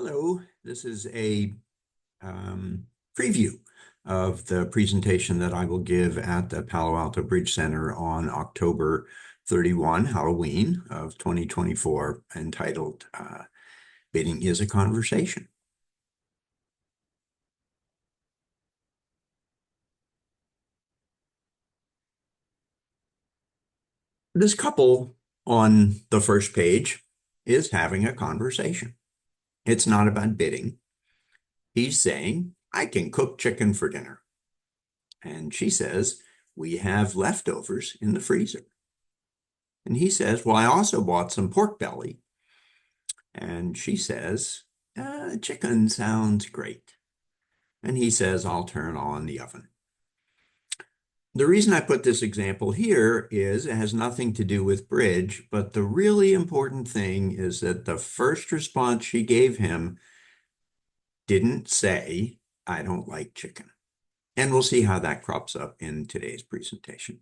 Hello, this is a preview of the presentation that I will give at the Palo Alto Bridge Center on October 31, Halloween of 2024, entitled Bidding is a Conversation. This couple on the first page is having a conversation. It's not about bidding. He's saying, I can cook chicken for dinner. And she says, we have leftovers in the freezer. And he says, well, I also bought some pork belly. And she says, chicken sounds great. And he says, I'll turn on the oven. The reason I put this example here is it has nothing to do with bridge, but the really important thing is that the first response she gave him didn't say, I don't like chicken. And we'll see how that crops up in today's presentation.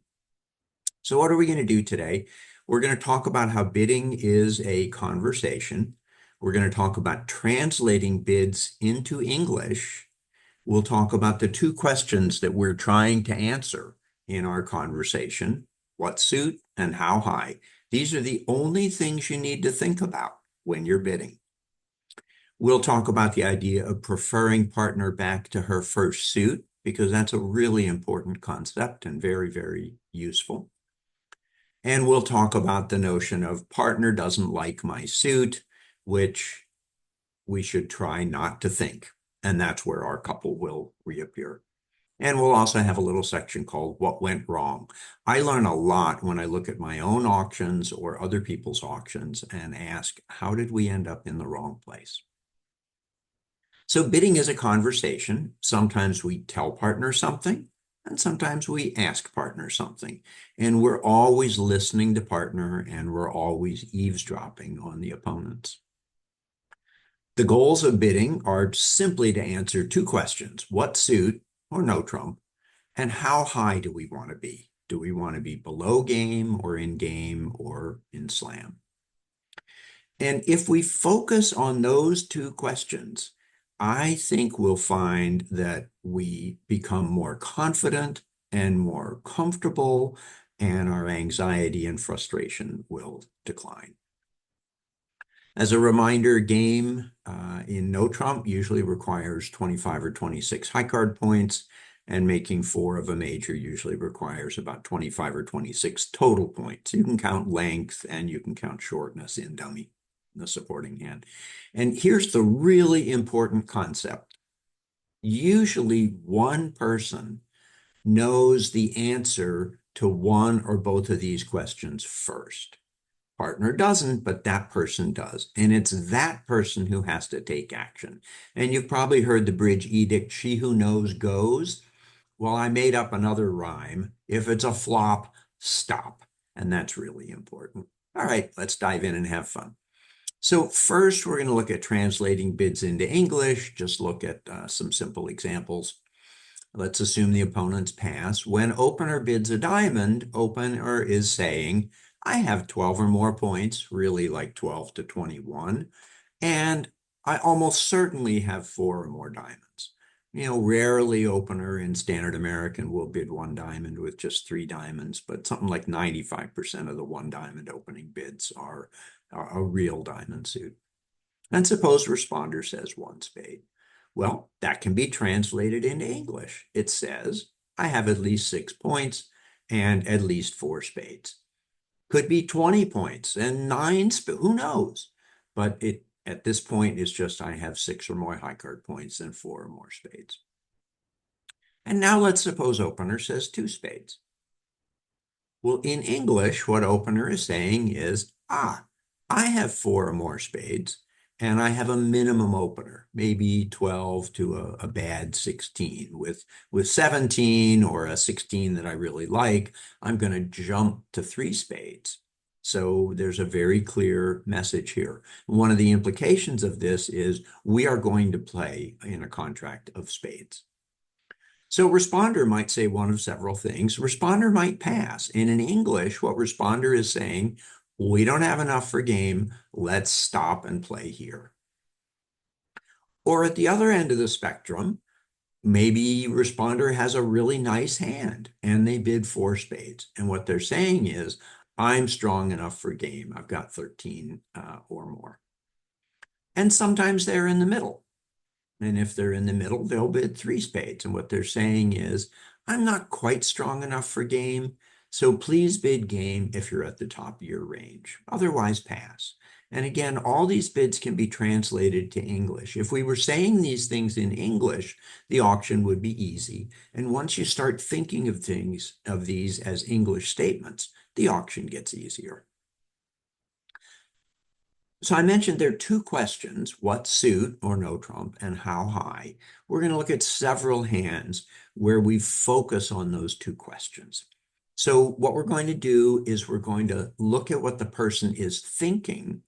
So what are we going to do today? We're going to talk about how bidding is a conversation. We're going to talk about translating bids into English. We'll talk about the two questions that we're trying to answer in our conversation: what suit and how high. These are the only things you need to think about when you're bidding. We'll talk about the idea of preferring partner back to her first suit, because that's a really important concept and very, very useful. And we'll talk about the notion of partner doesn't like my suit, which we should try not to think. And that's where our couple will reappear. And we'll also have a little section called What Went Wrong. I learn a lot when I look at my own auctions or other people's auctions and ask, how did we end up in the wrong place? So bidding is a conversation. Sometimes we tell partner something, and sometimes we ask partner something. And we're always listening to partner, and we're always eavesdropping on the opponents. The goals of bidding are simply to answer two questions: what suit or no trump, and how high do we want to be? Do we want to be below game or in slam? And if we focus on those two questions, I think we'll find that we become more confident and more comfortable, and our anxiety and frustration will decline. As a reminder, game in no trump usually requires 25 or 26 high card points, and making 4 of a major usually requires about 25 or 26 total points. You can count length and you can count shortness in dummy, the supporting hand. And here's the really important concept. Usually one person knows the answer to one or both of these questions first. Partner doesn't, but that person does. And it's that person who has to take action. And you've probably heard the bridge edict, she who knows goes. Well, I made up another rhyme. If it's a flop, stop. And that's really important. All right, let's dive in and have fun. So first, we're going to look at translating bids into English. Just look at some simple examples. Let's assume the opponent's pass. When opener bids a diamond, opener is saying, I have 12 or more points, really like 12 to 21, and I almost certainly have 4 or more diamonds. You know, rarely opener in standard American will bid 1 diamond with just 3 diamonds, but something like 95% of the 1 diamond opening bids are a real diamond suit. And suppose responder says 1 spade. Well, that can be translated into English. It says, I have at least 6 points and at least 4 spades. Could be 20 points and 9 spades, who knows? But it at this point is just, I have 6 or more high card points and 4 or more spades. And now let's suppose opener says 2 spades. Well, in English, what opener is saying is, I have 4 or more spades, and I have a minimum opener, maybe 12 to a bad 16. With 17 or a 16 that I really like, I'm going to jump to 3 spades. So there's a very clear message here. One of the implications of this is we are going to play in a contract of spades. So responder might say one of several things. Responder might pass. And in English, what responder is saying, we don't have enough for game. Let's stop and play here. Or at the other end of the spectrum, maybe responder has a really nice hand and they bid four spades. And what they're saying is, I'm strong enough for game. I've got 13 or more. And sometimes they're in the middle. And if they're in the middle, they'll bid three spades. And what they're saying is, I'm not quite strong enough for game, so please bid game if you're at the top of your range. Otherwise, pass. And again, all these bids can be translated to English. If we were saying these things in English, the auction would be easy. And once you start thinking of these as English statements, the auction gets easier. So I mentioned there are two questions, what suit or no trump and how high. We're going to look at several hands where we focus on those two questions. So what we're going to do is we're going to look at what the person is thinking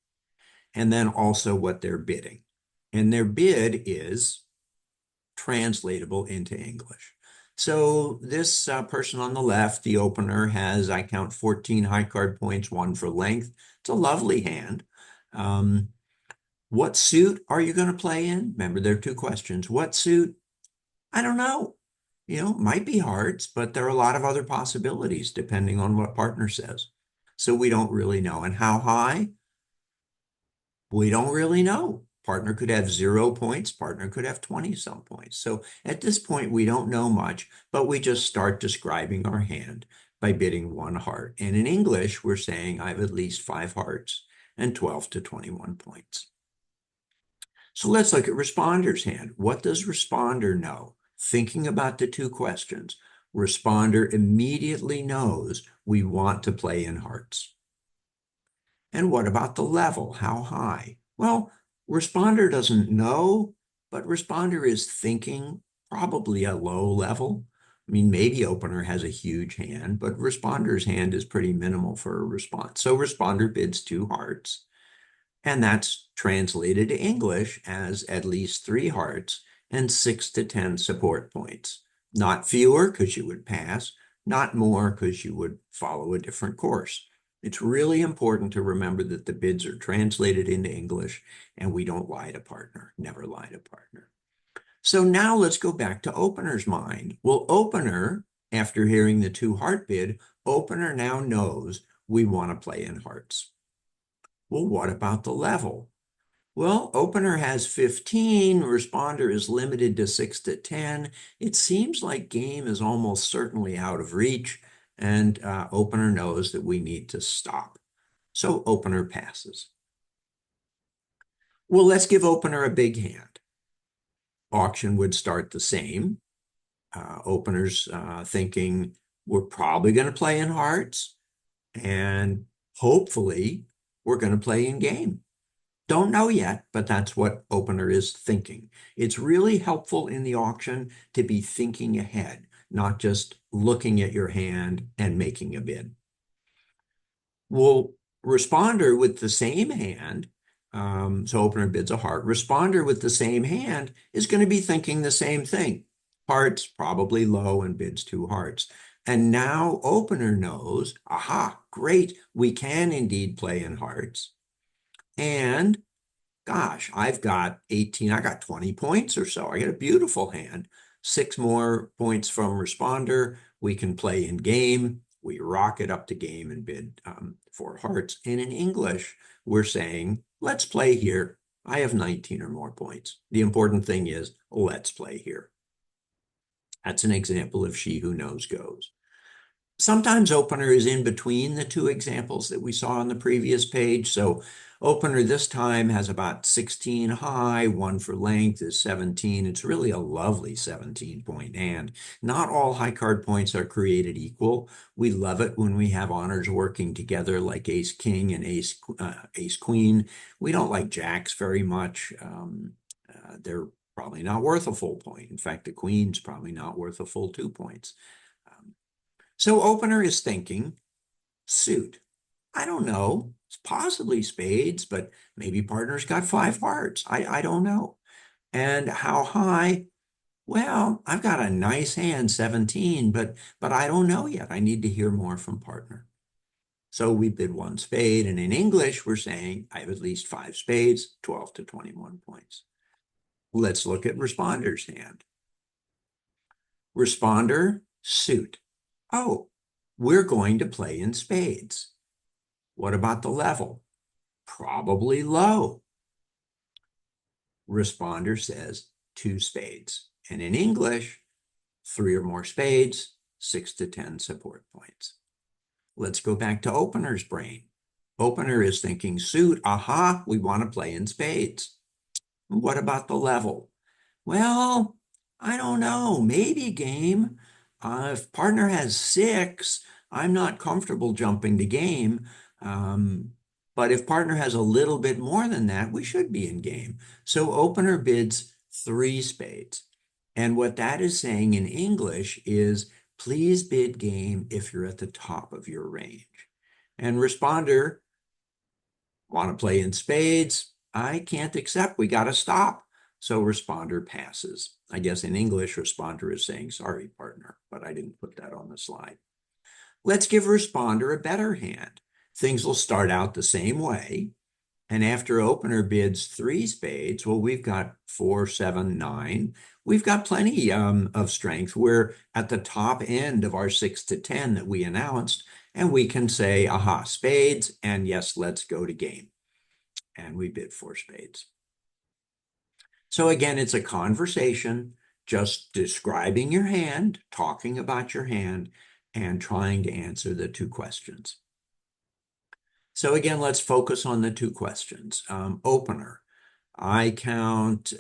and then also what they're bidding. And their bid is translatable into English. So this person on the left, the opener, has, I count 14 high card points, one for length. It's a lovely hand. What suit are you going to play in? Remember, there are two questions. What suit? I don't know. Might be hearts, but there are a lot of other possibilities depending on what partner says. So we don't really know. And how high? We don't really know. Partner could have 0 points, partner could have 20 some points. So at this point, we don't know much, but we just start describing our hand by bidding one heart. And in English, we're saying I have at least 5 hearts and 12 to 21 points. So let's look at responder's hand. What does responder know? Thinking about the two questions, responder immediately knows we want to play in hearts. And what about the level? How high? Well, responder doesn't know, but responder is thinking probably a low level. I mean, maybe opener has a huge hand, but responder's hand is pretty minimal for a response. So responder bids 2 hearts. And that's translated to English as at least 3 hearts and 6 to 10 support points. Not fewer because you would pass, not more because you would follow a different course. It's really important to remember that the bids are translated into English and we don't lie to partner, never lie to partner. So now let's go back to opener's mind. Well, opener, after hearing the 2 heart bid, opener now knows we want to play in hearts. Well, what about the level? Well, opener has 15, responder is limited to 6 to 10. It seems like game is almost certainly out of reach, and opener knows that we need to stop. So opener passes. Well, let's give opener a big hand. Auction would start the same. Opener's thinking we're probably going to play in hearts, and hopefully we're going to play in game. Don't know yet, but that's what opener is thinking. It's really helpful in the auction to be thinking ahead, not just looking at your hand and making a bid. Well, responder with the same hand, so opener bids a heart. Responder with the same hand is going to be thinking the same thing. Hearts, probably low, and bids 2 hearts. And now opener knows, aha, great, we can indeed play in hearts. And gosh, I've got 18, I got 20 points or so. I got a beautiful hand. 6 more points from responder. We can play in game. We rock it up to game and bid 4 hearts. And in English, we're saying, let's play here. I have 19 or more points. The important thing is, let's play here. That's an example of she who knows goes. Sometimes opener is in between the 2 examples that we saw on the previous page. So opener this time has about 16 high, 1 for length is 17. It's really a lovely 17-point hand. Not all high card points are created equal. We love it when we have honors working together like ace king and ace queen. We don't like jacks very much. They're probably not worth a full point. In fact, the queen's probably not worth a full 2 points. So opener is thinking, suit. I don't know. It's possibly spades, but maybe partner's got 5 hearts. I don't know. And how high? Well, I've got a nice hand, 17, but I don't know yet. I need to hear more from partner. So we bid 1 spade, and in English, we're saying I have at least 5 spades, 12 to 21 points. Let's look at responder's hand. Responder, suit. Oh, we're going to play in spades. What about the level? Probably low. Responder says 2 spades. And in English, 3 or more spades, 6 to 10 support points. Let's go back to opener's brain. Opener is thinking suit. Aha, we want to play in spades. What about the level? Well, I don't know. Maybe game. If partner has 6, I'm not comfortable jumping to game. But if partner has a little bit more than that, we should be in game. So opener bids 3 spades. And what that is saying in English is, please bid game if you're at the top of your range. And responder, want to play in spades? I can't accept. We got to stop. So responder passes. I guess in English, responder is saying, sorry, partner, but I didn't put that on the slide. Let's give responder a better hand. Things will start out the same way. And after opener bids 3 spades, well, we've got 4, 7, 9. We've got plenty of strength. We're at the top end of our 6 to 10 that we announced. And we can say, aha, spades. And yes, let's go to game. And we bid 4 spades. So again, it's a conversation, just describing your hand, talking about your hand, and trying to answer the 2 questions. So again, let's focus on the 2 questions. Opener, I count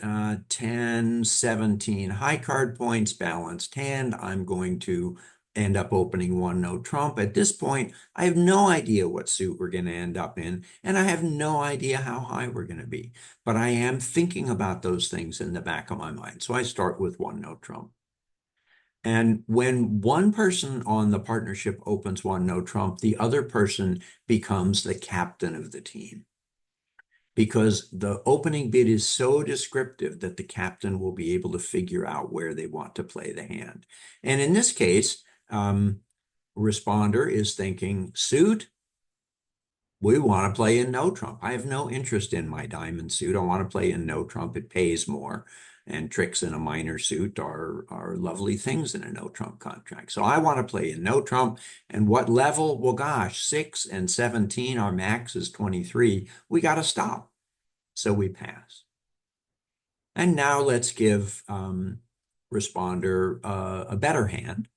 10, 17 high card points, balanced hand. I'm going to end up opening 1 no trump. At this point, I have no idea what suit we're going to end up in, and I have no idea how high we're going to be. But I am thinking about those things in the back of my mind. So I start with 1 no trump. And when one person on the partnership opens 1 no trump, the other person becomes the captain of the team, because the opening bid is so descriptive that the captain will be able to figure out where they want to play the hand. And in this case, responder is thinking suit. We want to play in no trump. I have no interest in my diamond suit. I want to play in no trump. It pays more. And tricks in a minor suit are lovely things in a no trump contract. So I want to play in no trump. And what level? Well, gosh, 6 and 17, our max is 23. We got to stop. So we pass. And now let's give responder a better hand.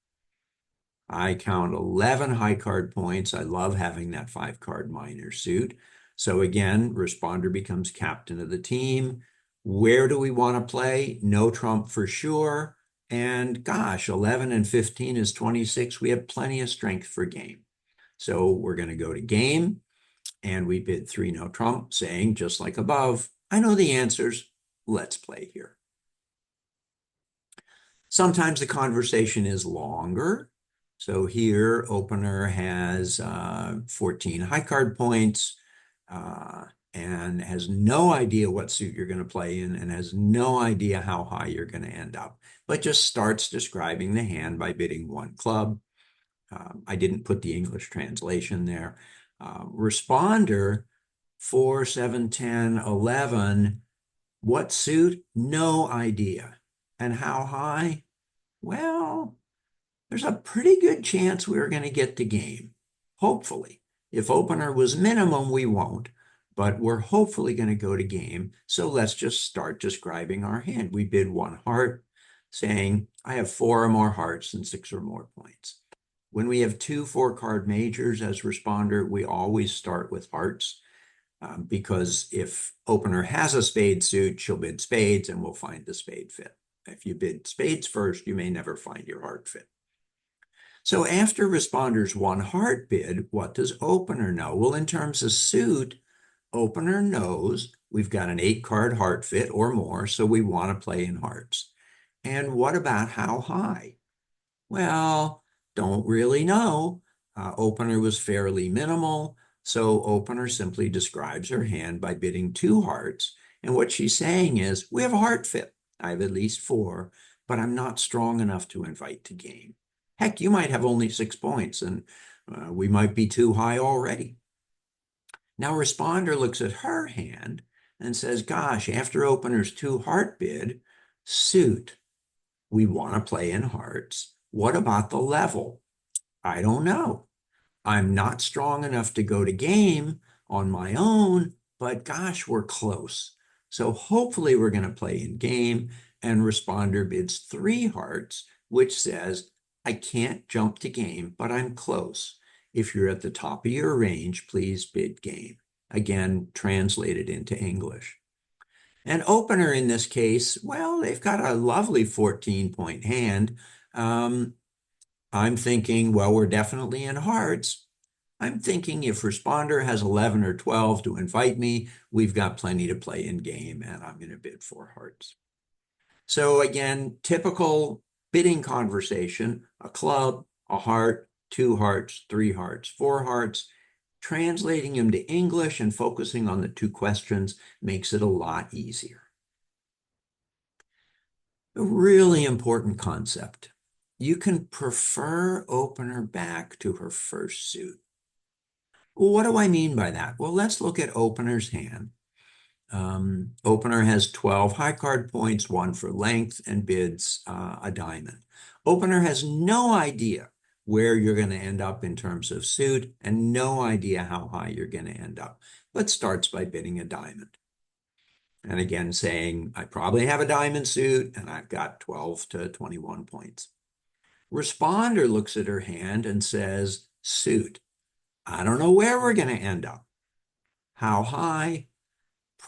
I count 11 high card points. I love having that 5 card minor suit. So again, responder becomes captain of the team. Where do we want to play? No trump for sure. And gosh, 11 and 15 is 26. We have plenty of strength for game. So we're going to go to game, and we bid 3 no trump, saying, just like above, I know the answers. Let's play here. Sometimes the conversation is longer. So here, opener has 14 high card points and has no idea what suit you're going to play in and has no idea how high you're going to end up, but just starts describing the hand by bidding 1 club. I didn't put the English translation there. Responder, 4, 7, 10, 11. What suit? No idea. And how high? Well, there's a pretty good chance we're going to get the game, hopefully. If opener was minimum, we won't, but we're hopefully going to go to game. So let's just start describing our hand. We bid 1 heart, saying, I have 4 or more hearts and 6 or more points. When we have 2 4-card majors as responder, we always start with hearts, because if opener has a spade suit, she'll bid spades and we'll find the spade fit. If you bid spades first, you may never find your heart fit. So after responder's 1 heart bid, what does opener know? Well, in terms of suit, opener knows we've got an 8-card heart fit or more, so we want to play in hearts. And what about how high? Well, don't really know. Opener was fairly minimal, so opener simply describes her hand by bidding 2 hearts. And what she's saying is, we have a heart fit. I have at least 4, but I'm not strong enough to invite to game. Heck, you might have only 6 points, and we might be too high already. Now, responder looks at her hand and says, gosh, after opener's 2-heart bid, suit, we want to play in hearts. What about the level? I don't know. I'm not strong enough to go to game on my own, but gosh, we're close. So hopefully we're going to play in game, and responder bids 3 hearts, which says, I can't jump to game, but I'm close. If you're at the top of your range, please bid game. Again, translated into English. An opener in this case, well, they've got a lovely 14-point hand. I'm thinking, well, we're definitely in hearts. I'm thinking if responder has 11 or 12 to invite me, we've got plenty to play in game, and I'm going to bid 4 hearts. So again, typical bidding conversation, a club, a heart, 2 hearts, 3 hearts, 4 hearts. Translating them to English and focusing on the 2 questions makes it a lot easier. A really important concept. You can prefer opener back to her first suit. Well, what do I mean by that? Well, let's look at opener's hand. Opener has 12 high card points, 1 for length, and bids a diamond. Opener has no idea where you're going to end up in terms of suit and no idea how high you're going to end up, but starts by bidding a diamond. And again, saying, I probably have a diamond suit and I've got 12 to 21 points. Responder looks at her hand and says, suit. I don't know where we're going to end up. How high?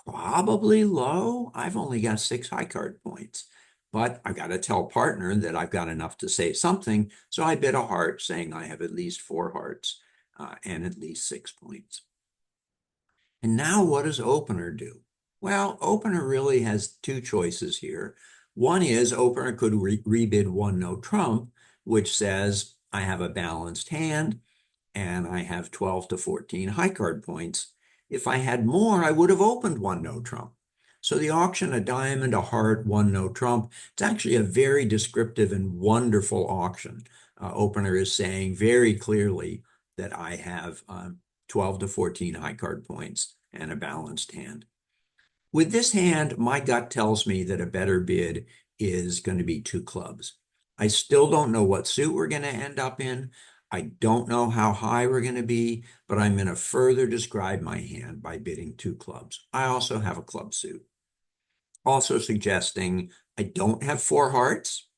Probably low. I've only got 6 high card points, but I've got to tell partner that I've got enough to say something. So I bid a heart saying I have at least 4 hearts and at least 6 points. And now what does opener do? Well, opener really has 2 choices here. One is opener could rebid 1 no trump, which says I have a balanced hand and I have 12 to 14 high card points. If I had more, I would have opened 1 no trump. So the auction, a diamond, a heart, 1 no trump, it's actually a very descriptive and wonderful auction. Opener is saying very clearly that I have 12 to 14 high card points and a balanced hand. With this hand, my gut tells me that a better bid is going to be 2 clubs. I still don't know what suit we're going to end up in. I don't know how high we're going to be, but I'm going to further describe my hand by bidding 2 clubs. I also have a club suit. Also suggesting I don't have 4 hearts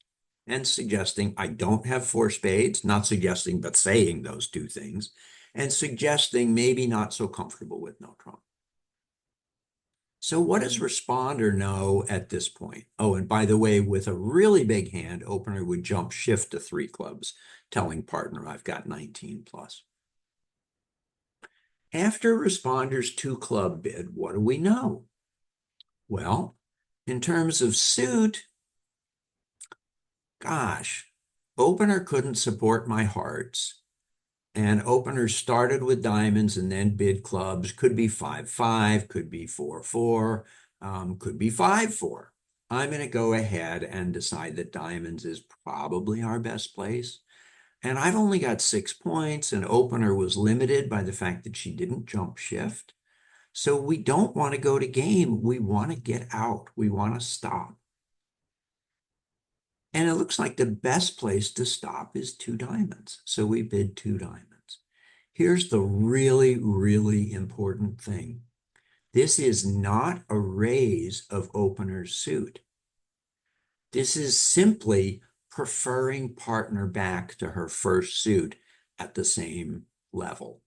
and suggesting I don't have 4 spades, not suggesting, but saying those 2 things, and suggesting maybe not so comfortable with no trump. So what does responder know at this point? Oh, and by the way, with a really big hand, opener would jump shift to 3 clubs, telling partner I've got 19 plus. After responder's 2 club bid, what do we know? Well, in terms of suit, gosh, opener couldn't support my hearts. And opener started with diamonds and then bid clubs. Could be 5-5, could be 4-4, could be 5-4. I'm going to go ahead and decide that diamonds is probably our best place. And I've only got 6 points, and opener was limited by the fact that she didn't jump shift. So we don't want to go to game. We want to get out. We want to stop. And it looks like the best place to stop is 2 diamonds. So we bid 2 diamonds. Here's the really, really important thing. This is not a raise of opener's suit. This is simply preferring partner back to her first suit at the same level.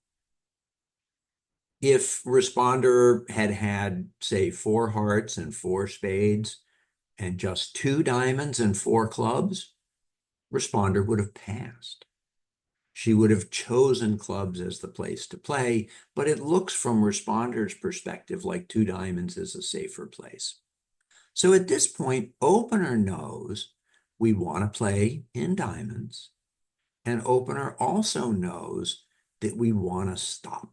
If responder had had, say, 4 hearts and 4 spades and just 2 diamonds and 4 clubs, responder would have passed. She would have chosen clubs as the place to play, but it looks from responder's perspective like 2 diamonds is a safer place. So at this point, opener knows we want to play in diamonds, and opener also knows that we want to stop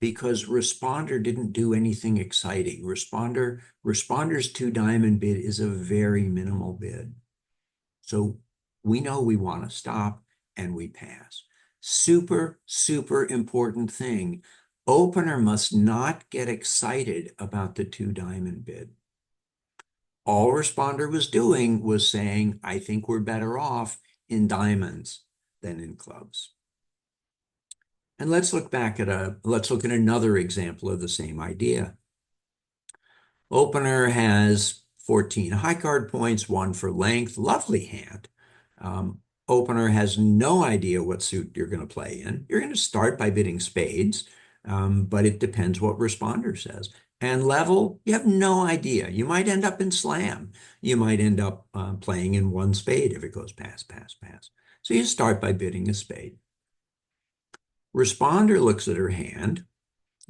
because responder didn't do anything exciting. Responder's 2 diamond bid is a very minimal bid. So we know we want to stop and we pass. Super, super important thing. Opener must not get excited about the two diamond bid. All responder was doing was saying, I think we're better off in diamonds than in clubs. And let's look at another example of the same idea. Opener has 14 high card points, one for length, lovely hand. Opener has no idea what suit you're going to play in. You're going to start by bidding spades, but it depends what responder says. And level, you have no idea. You might end up in slam. You might end up playing in one spade if it goes pass, pass, pass. So you start by bidding a spade. Responder looks at her hand,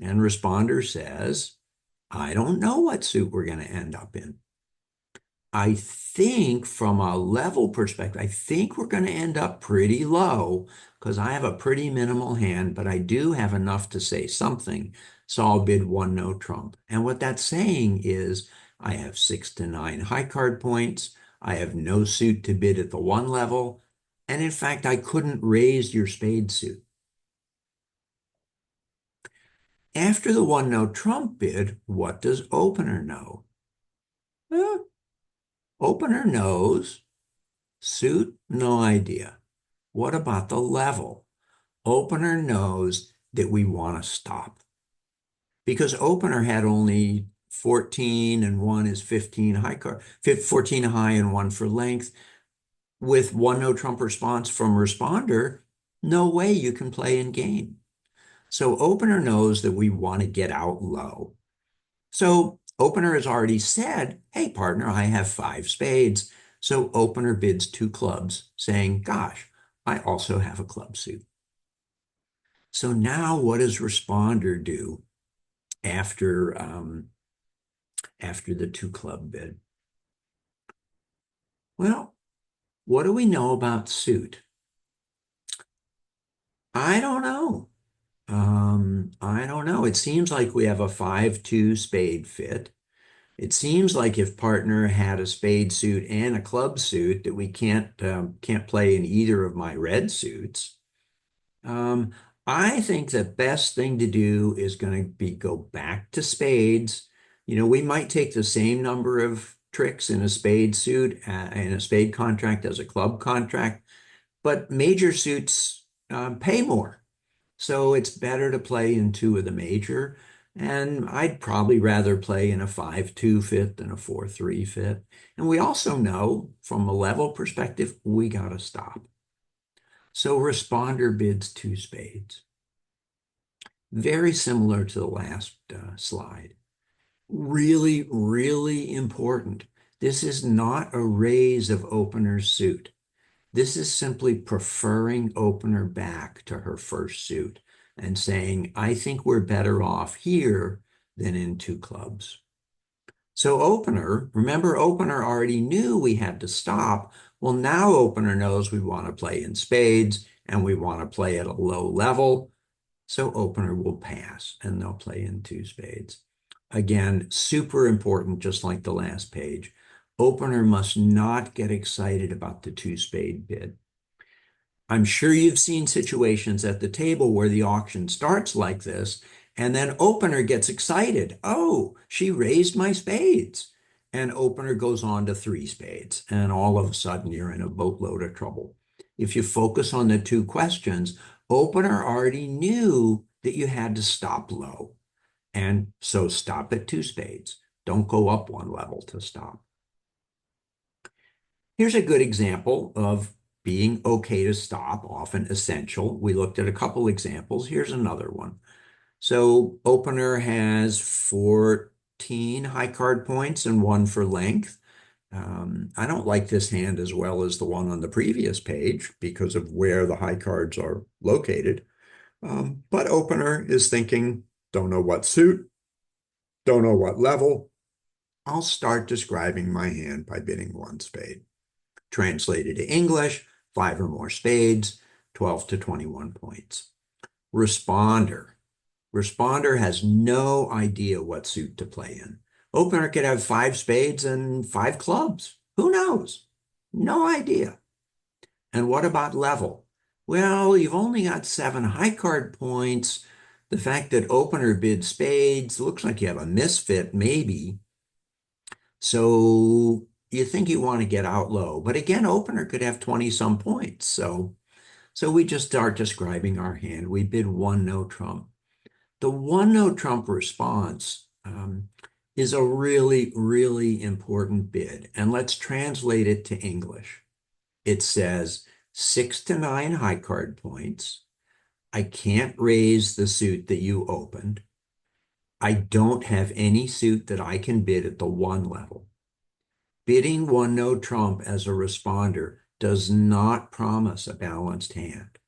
and responder says, I don't know what suit we're going to end up in. I think from a level perspective, I think we're going to end up pretty low because I have a pretty minimal hand, but I do have enough to say something. So I'll bid one no trump. And what that's saying is I have 6 to 9 high card points. I have no suit to bid at the one level. And in fact, I couldn't raise your spade suit. After the one no trump bid, what does opener know? Well, opener knows suit, no idea. What about the level? Opener knows that we want to stop because opener had only 14 and one is 15 high card, 14 high and one for length. With one no trump response from responder, no way you can play in game. So opener knows that we want to get out low. So opener has already said, hey, partner, I have 5 spades. So opener bids 2 clubs, saying, gosh, I also have a club suit. So now what does responder do after, after the 2 club bid? Well, what do we know about suit? I don't know. I don't know. It seems like we have a 5-2 spade fit. It seems like if partner had a spade suit and a club suit that we can't play in either of my red suits. Um, I think the best thing to do is going to be go back to spades. You know, we might take the same number of tricks in a spade suit and a spade contract as a club contract, but major suits pay more. So it's better to play in 2 of the major. And I'd probably rather play in a 5-2 fit than a 4-3 fit. And we also know from a level perspective, we got to stop. So responder bids 2 spades. Very similar to the last slide. Really, really important. This is not a raise of opener's suit. This is simply preferring opener back to her first suit and saying, I think we're better off here than in 2 clubs. So opener, remember opener already knew we had to stop. Well, now opener knows we want to play in spades and we want to play at a low level. So opener will pass and they'll play in 2 spades. Again, super important, just like the last page. Opener must not get excited about the 2 spade bid. I'm sure you've seen situations at the table where the auction starts like this, and then opener gets excited. Oh, she raised my spades. And opener goes on to 3 spades, and all of a sudden you're in a boatload of trouble. If you focus on the 2 questions, opener already knew that you had to stop low. And so stop at 2 spades. Don't go up 1 level to stop. Here's a good example of being okay to stop, often essential. We looked at a couple examples. Here's another one. So opener has 14 high card points and 1 for length. I don't like this hand as well as the one on the previous page because of where the high cards are located. But opener is thinking, don't know what suit, don't know what level. I'll start describing my hand by bidding 1 spade. Translated to English, 5 or more spades, 12 to 21 points. Responder. Responder has no idea what suit to play in. Opener could have 5 spades and 5 clubs. Who knows? No idea. And what about level? Well, you've only got 7 high card points. The fact that opener bid spades looks like you have a misfit, maybe. So you think you want to get out low. But again, opener could have 20 some points. So we just start describing our hand. We bid one no trump. The one no trump response is a really, really important bid. And let's translate it to English. It says 6 to 9 high card points. I can't raise the suit that you opened. I don't have any suit that I can bid at the one level. Bidding one no trump as a responder does not promise a balanced hand.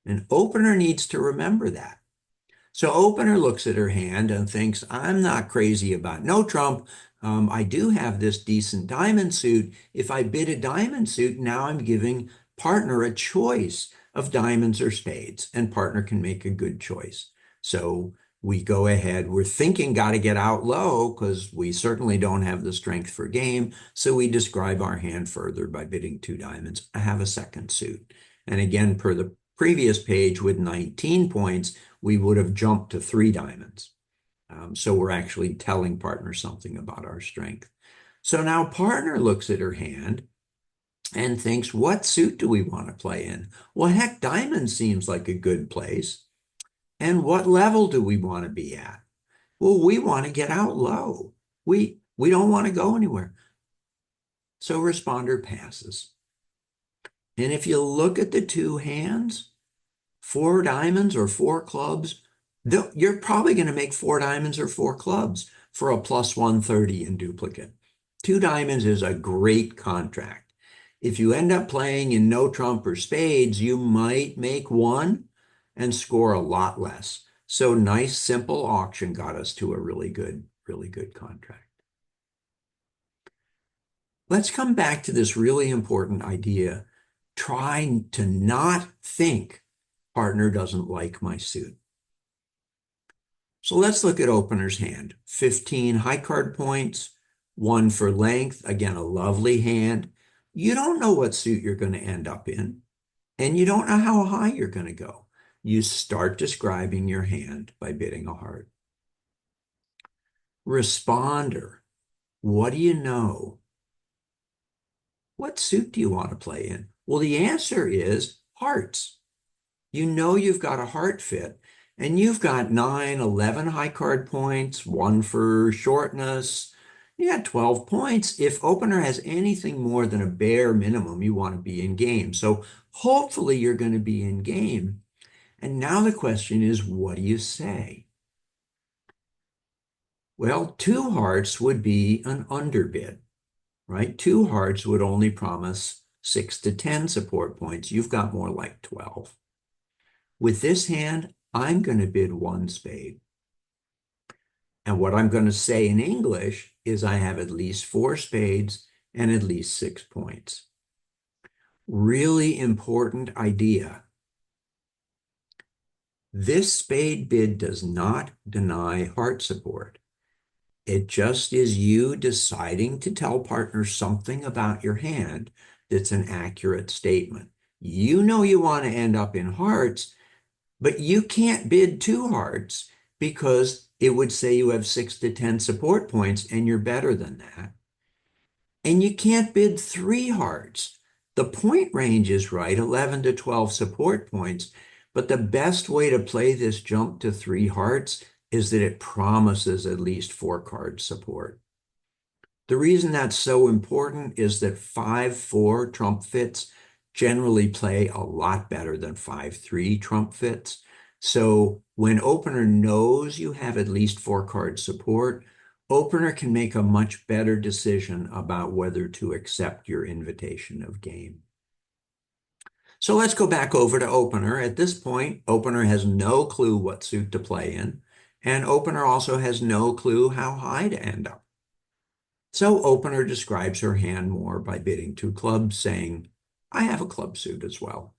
An opener needs to remember that. So opener looks at her hand and thinks, I'm not crazy about no trump. I do have this decent diamond suit. If I bid a diamond suit, now I'm giving partner a choice of diamonds or spades, and partner can make a good choice. So we go ahead. We're thinking got to get out low because we certainly don't have the strength for game. So we describe our hand further by bidding 2 diamonds. I have a second suit. And again, per the previous page with 19 points, we would have jumped to 3 diamonds. So we're actually telling partner something about our strength. So now partner looks at her hand and thinks, what suit do we want to play in? Well, heck, diamond seems like a good place. And what level do we want to be at? Well, we want to get out low. We don't want to go anywhere. So responder passes. And if you look at the 2 hands, 4 diamonds or 4 clubs, you're probably going to make 4 diamonds or 4 clubs for a plus 130 in duplicate. 2 diamonds is a great contract. If you end up playing in no trump or spades, you might make 1 and score a lot less. So nice, simple auction got us to a really good contract. Let's come back to this really important idea. Try to not think partner doesn't like my suit. So let's look at opener's hand. 15 high card points, 1 for length. Again, a lovely hand. You don't know what suit you're going to end up in, and you don't know how high you're going to go. You start describing your hand by bidding a heart. Responder, what do you know? What suit do you want to play in? Well, the answer is hearts. You know you've got a heart fit, and you've got 9, 11 high card points, 1 for shortness. You got 12 points. If opener has anything more than a bare minimum, you want to be in game. So hopefully you're going to be in game. And now the question is, what do you say? Well, 2 hearts would be an underbid, right? 2 hearts would only promise 6 to 10 support points. You've got more like 12. With this hand, I'm going to bid 1 spade. And what I'm going to say in English is I have at least 4 spades and at least 6 points. Really important idea. This spade bid does not deny heart support. It just is you deciding to tell partner something about your hand that's an accurate statement. You know you want to end up in hearts, but you can't bid 2 hearts because it would say you have 6 to 10 support points and you're better than that. And you can't bid 3 hearts. The point range is right, 11 to 12 support points, but the best way to play this jump to 3 hearts is that it promises at least 4 card support. The reason that's so important is that 5-4 trump fits generally play a lot better than 5-3 trump fits. So when opener knows you have at least 4 card support, opener can make a much better decision about whether to accept your invitation of game. So let's go back over to opener. At this point, opener has no clue what suit to play in, and opener also has no clue how high to end up. So opener describes her hand more by bidding 2 clubs, saying, I have a club suit as well.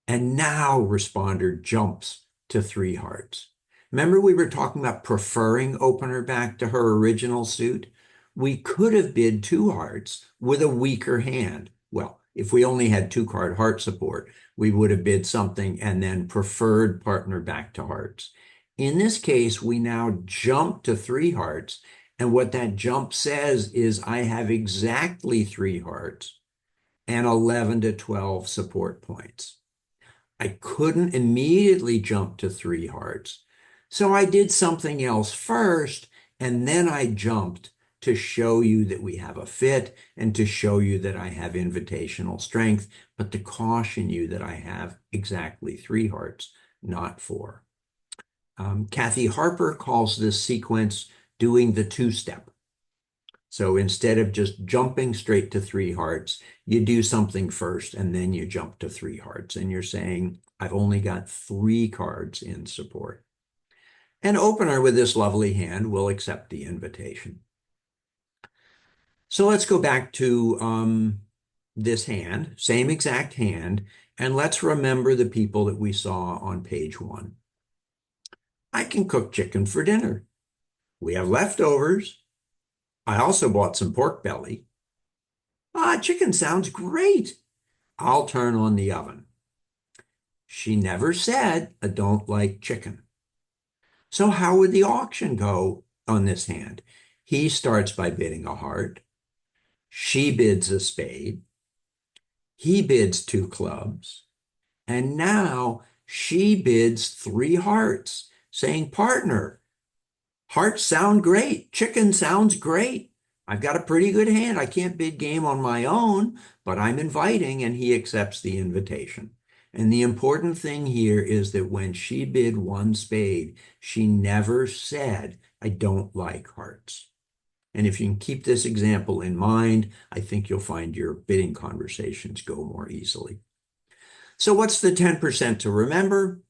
And now responder jumps to 3 hearts. Remember we were talking about preferring opener back to her original suit? We could have bid 2 hearts with a weaker hand. Well, If we only had two-card heart support, we would have bid something and then preferred partner back to hearts. In this case, we now jump to three hearts. And what that jump says is I have exactly three hearts and 11 to 12 support points. I couldn't immediately jump to three hearts. So I did something else first, and then I jumped to show you that we have a fit and to show you that I have invitational strength, but to caution you that I have exactly three hearts, not four. Kathy Harper calls this sequence doing the two-step. So instead of just jumping straight to three hearts, you do something first and then you jump to three hearts. And you're saying, I've only got three cards in support. An opener with this lovely hand will accept the invitation. So let's go back to this hand, same exact hand, and let's remember the people that we saw on page 1. I can cook chicken for dinner. We have leftovers. I also bought some pork belly. Chicken sounds great. I'll turn on the oven. She never said, I don't like chicken. So how would the auction go on this hand? He starts by bidding a heart. She bids a spade. He bids two clubs. And now she bids three hearts, saying, partner, hearts sound great. Chicken sounds great. I've got a pretty good hand. I can't bid game on my own, but I'm inviting, and he accepts the invitation. And the important thing here is that when she bid one spade, she never said, I don't like hearts. And if you can keep this example in mind, I think you'll find your bidding conversations go more easily. So what's the 10% to remember?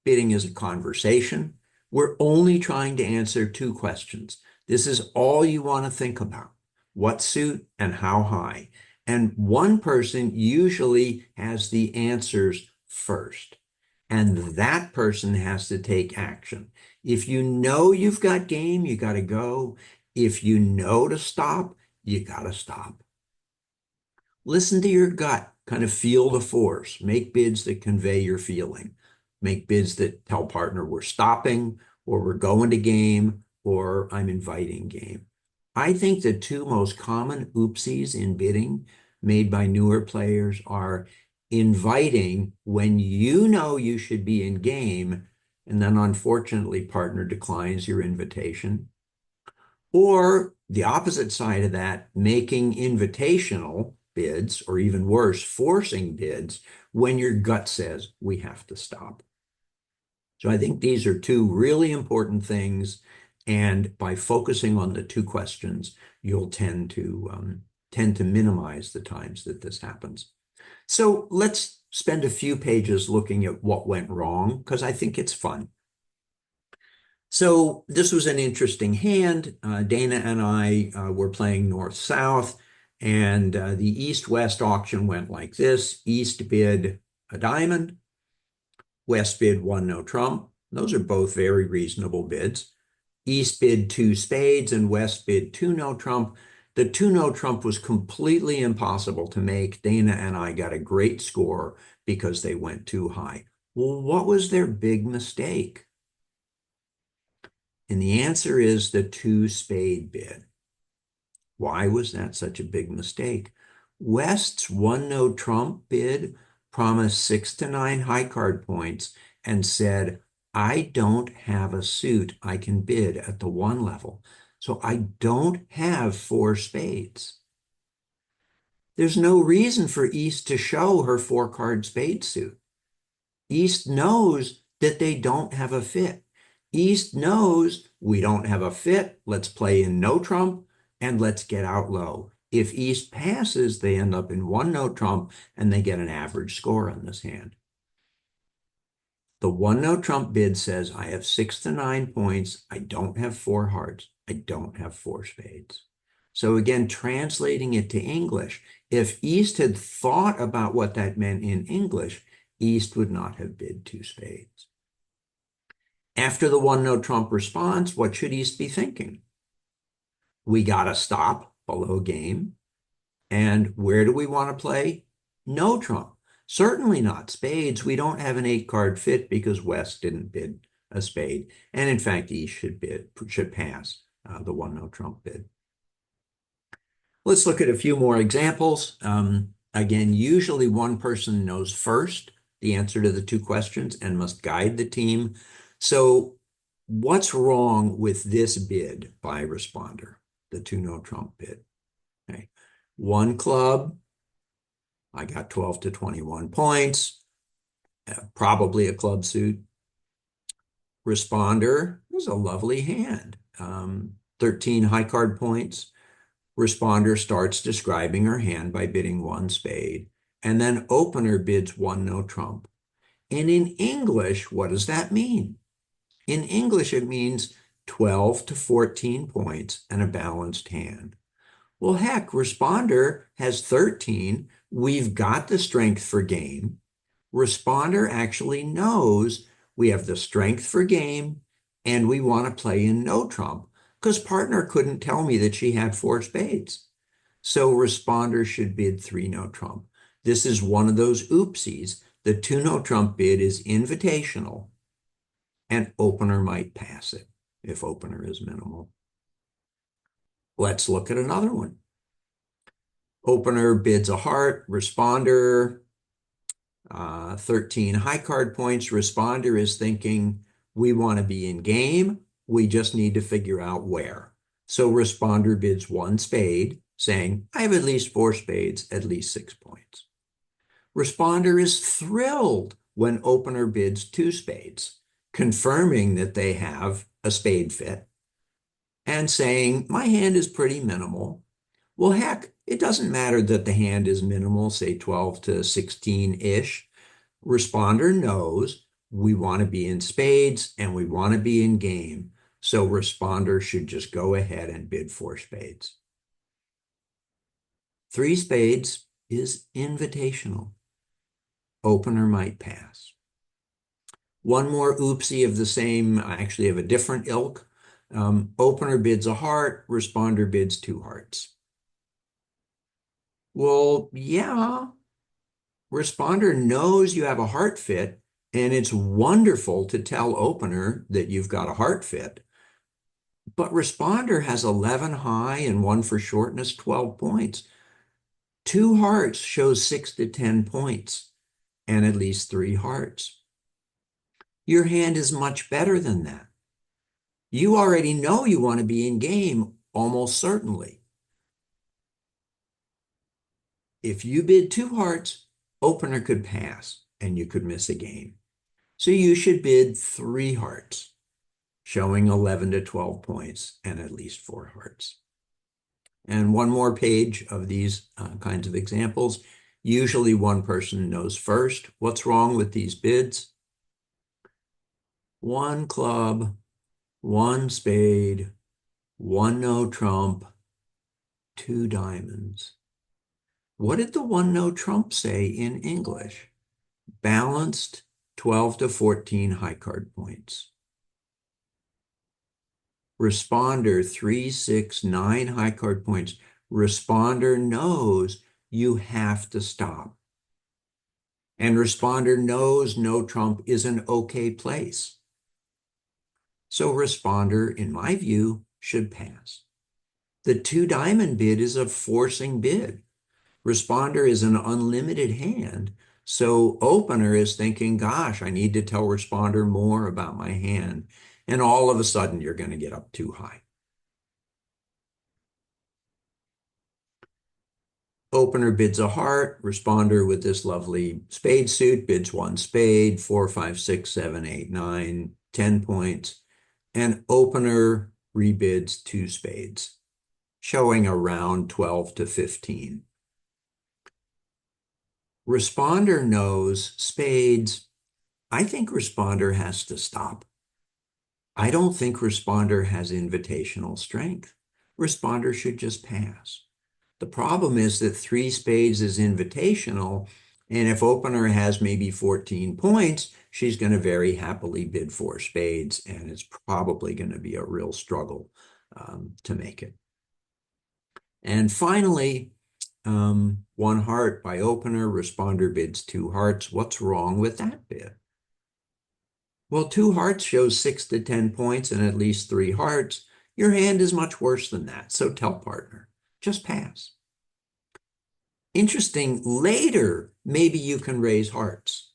Bidding is a conversation. We're only trying to answer two questions. This is all you want to think about. What suit and how high? And one person usually has the answers first. And that person has to take action. If you know you've got game, you got to go. If you know to stop, you got to stop. Listen to your gut, kind of feel the force. Make bids that convey your feeling. Make bids that tell partner we're stopping, or we're going to game, or I'm inviting game. I think the two most common oopsies in bidding made by newer players are inviting when you know you should be in game, and then unfortunately partner declines your invitation. Or the opposite side of that, making invitational bids, or even worse, forcing bids when your gut says we have to stop. So I think these are two really important things. And by focusing on the two questions, you'll tend to minimize the times that this happens. So let's spend a few pages looking at what went wrong, because I think it's fun. So this was an interesting hand. Dana and I were playing north-south, and the east-west auction went like this. East bid a diamond. West bid one no trump. Those are both very reasonable bids. East bid two spades and West bid two no trump. The two no trump was completely impossible to make. Dana and I got a great score because they went too high. Well, what was their big mistake? And the answer is the two spade bid. Why was that such a big mistake? West's one no trump bid promised 6 to 9 high card points and said, I don't have a suit I can bid at the one level, so I don't have 4 spades. There's no reason for East to show her 4-card spade suit. East knows that they don't have a fit. East knows we don't have a fit. Let's play in no trump and let's get out low. If East passes, they end up in one no trump and they get an average score on this hand. The one no trump bid says, I have 6 to 9 points. I don't have 4 hearts. I don't have 4 spades. So again, translating it to English, if East had thought about what that meant in English, East would not have bid 2 spades. After the one no trump response, what should East be thinking? We got to stop below game. And where do we want to play? No trump. Certainly not spades. We don't have an 8-card fit because West didn't bid a spade. And in fact, East should pass the one no trump bid. Let's look at a few more examples. Again, usually one person knows first the answer to the two questions and must guide the team. So what's wrong with this bid by responder, the two no trump bid? Okay. One club, I got 12 to 21 points, probably a club suit. Responder was a lovely hand, 13 high card points. Responder starts describing her hand by bidding one spade, and then opener bids one no trump. And in English, what does that mean? In English, it means 12 to 14 points and a balanced hand. Well, heck, responder has 13. We've got the strength for game. Responder actually knows we have the strength for game and we want to play in no trump because partner couldn't tell me that she had 4 spades. So responder should bid 3 no trump. This is one of those oopsies. The 2 no trump bid is invitational and opener might pass it if opener is minimal. Let's look at another one. Opener bids a heart, responder 13 high card points. Responder is thinking, we want to be in game. We just need to figure out where. So responder bids 1 spade, saying, I have at least 4 spades, at least 6 points. Responder is thrilled when opener bids 2 spades, confirming that they have a spade fit and saying, my hand is pretty minimal. Well, heck, it doesn't matter that the hand is minimal, say 12 to 16-ish. Responder knows we want to be in spades and we want to be in game. So responder should just go ahead and bid 4 spades. 3 spades is invitational. Opener might pass. One more oopsie of the same, actually of a different ilk. Opener bids a heart, responder bids 2 hearts. Well, yeah, responder knows you have a heart fit, and it's wonderful to tell opener that you've got a heart fit. But responder has 11 high and 1 for shortness, 12 points. 2 hearts shows 6 to 10 points and at least 3 hearts. Your hand is much better than that. You already know you want to be in game, almost certainly. If you bid 2 hearts, opener could pass and you could miss a game. So you should bid 3 hearts, showing 11 to 12 points and at least 4 hearts. And one more page of these kinds of examples. Usually one person knows first. What's wrong with these bids? 1 club, 1 spade, 1 no trump, 2 diamonds. What did the 1 no trump say in English? Balanced 12 to 14 high card points. Responder 3, 6, 9 high card points. Responder knows you have to stop. And responder knows no trump is an okay place. So responder, in my view, should pass. The 2 diamond bid is a forcing bid. Responder is an unlimited hand. So opener is thinking, gosh, I need to tell responder more about my hand. And all of a sudden, you're going to get up too high. Opener bids a heart. Responder with this lovely spade suit bids 1 spade, 4, 5, 6, 7, 8, 9, 10 points. And opener rebids 2 spades, showing around 12 to 15. Responder knows spades. I think responder has to stop. I don't think responder has invitational strength. Responder should just pass. The problem is that 3 spades is invitational, and if opener has maybe 14 points, she's going to very happily bid 4 spades, and it's probably going to be a real struggle to make it. And finally, One heart by opener, responder bids two hearts. What's wrong with that bid? Well, two hearts shows 6 to 10 points and at least three hearts. Your hand is much worse than that, so tell partner, just pass. Interesting, later, maybe you can raise hearts.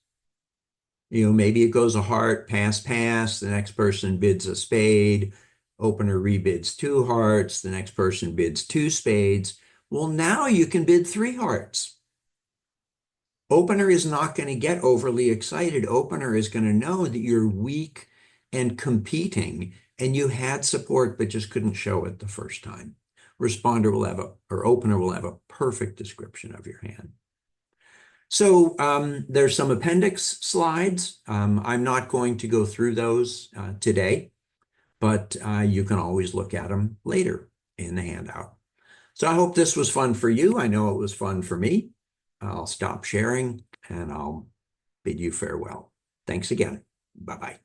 Maybe it goes a heart, pass, pass. The next person bids a spade. Opener rebids two hearts. The next person bids two spades. Well, now you can bid three hearts. Opener is not going to get overly excited. Opener is going to know that you're weak and competing and you had support but just couldn't show it the first time. Responder will have or opener will have a perfect description of your hand. So there's some appendix slides. I'm not going to go through those today, but you can always look at them later in the handout. So I hope this was fun for you. I know it was fun for me. I'll stop sharing and I'll bid you farewell. Thanks again. Bye-bye.